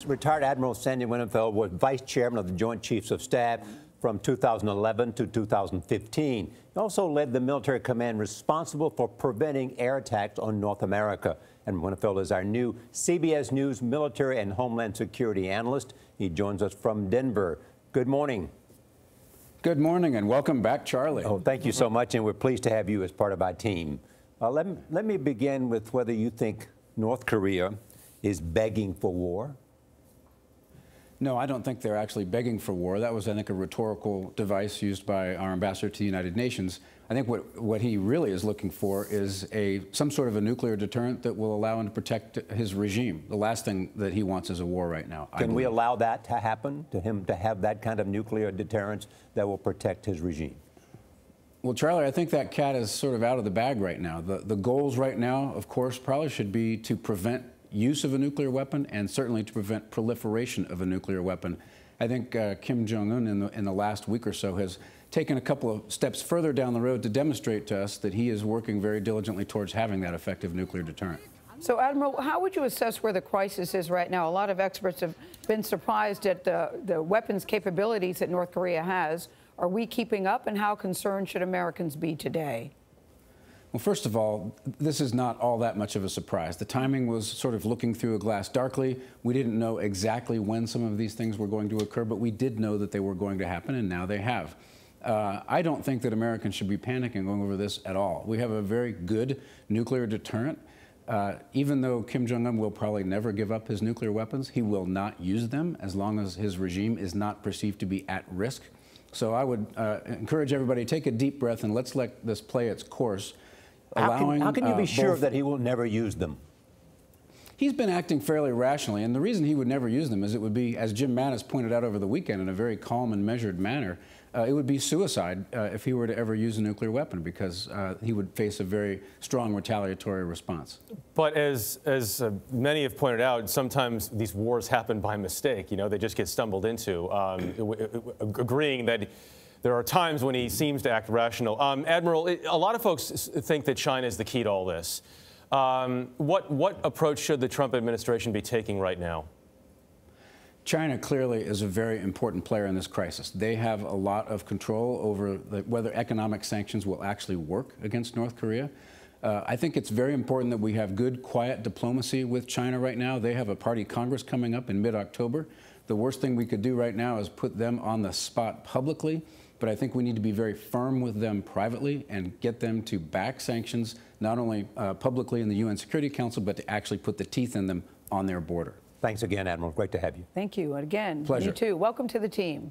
Retired Admiral Sandy Winnefeld was vice chairman of the Joint Chiefs of Staff from 2011 to 2015. He also led the military command responsible for preventing air attacks on North America. And Winnefeld is our new CBS News military and homeland security analyst. He joins us from Denver. Good morning. Good morning and welcome back, Charlie. Oh, thank you so much, and we're pleased to have you as part of our team. Let me begin with whether you think North Korea is begging for war. No, I don't think they're actually begging for war. That was, I think, a rhetorical device used by our ambassador to the United Nations. I think what he really is looking for is some sort of a nuclear deterrent that will allow him to protect his regime. The last thing that he wants is a war right now. Can we allow that to happen, to him to have that kind of nuclear deterrence that will protect his regime? Well, Charlie, I think that cat is sort of out of the bag right now. The goals right now, of course, probably should be to prevent use of a nuclear weapon and certainly to prevent proliferation of a nuclear weapon. I think Kim Jong-un in the last week or so has taken a couple of steps further down the road to demonstrate to us that he is working very diligently towards having that effective nuclear deterrent. So, Admiral, how would you assess where the crisis is right now? A lot of experts have been surprised at the weapons capabilities that North Korea has. Are we keeping up, and how concerned should Americans be today? Well, first of all, this is not all that much of a surprise. The timing was sort of looking through a glass darkly. We didn't know exactly when some of these things were going to occur, but we did know that they were going to happen, and now they have. I don't think that Americans should be panicking over this at all. We have a very good nuclear deterrent. Even though Kim Jong-un will probably never give up his nuclear weapons, he will not use them as long as his regime is not perceived to be at risk. So I would encourage everybody to take a deep breath and let's let this play its course. How can you be sure that he will never use them? He's been acting fairly rationally, and the reason he would never use them is it would be, as Jim Mattis pointed out over the weekend in a very calm and measured manner, it would be suicide if he were to ever use a nuclear weapon, because he would face a very strong retaliatory response. But as many have pointed out, sometimes these wars happen by mistake. You know, they just get stumbled into, agreeing that there are times when he seems to act rational. Admiral, a lot of folks think that China is the key to all this. What approach should the Trump administration be taking right now? China clearly is a very important player in this crisis. They have a lot of control over whether economic sanctions will actually work against North Korea. I think it's very important that we have good, quiet diplomacy with China right now. They have a party Congress coming up in mid-October. The worst thing we could do right now is put them on the spot publicly. But I think we need to be very firm with them privately and get them to back sanctions, not only publicly in the UN Security Council, but to actually put the teeth in them on their border. Thanks again, Admiral. Great to have you. Thank you. And again, pleasure. You too. Welcome to the team.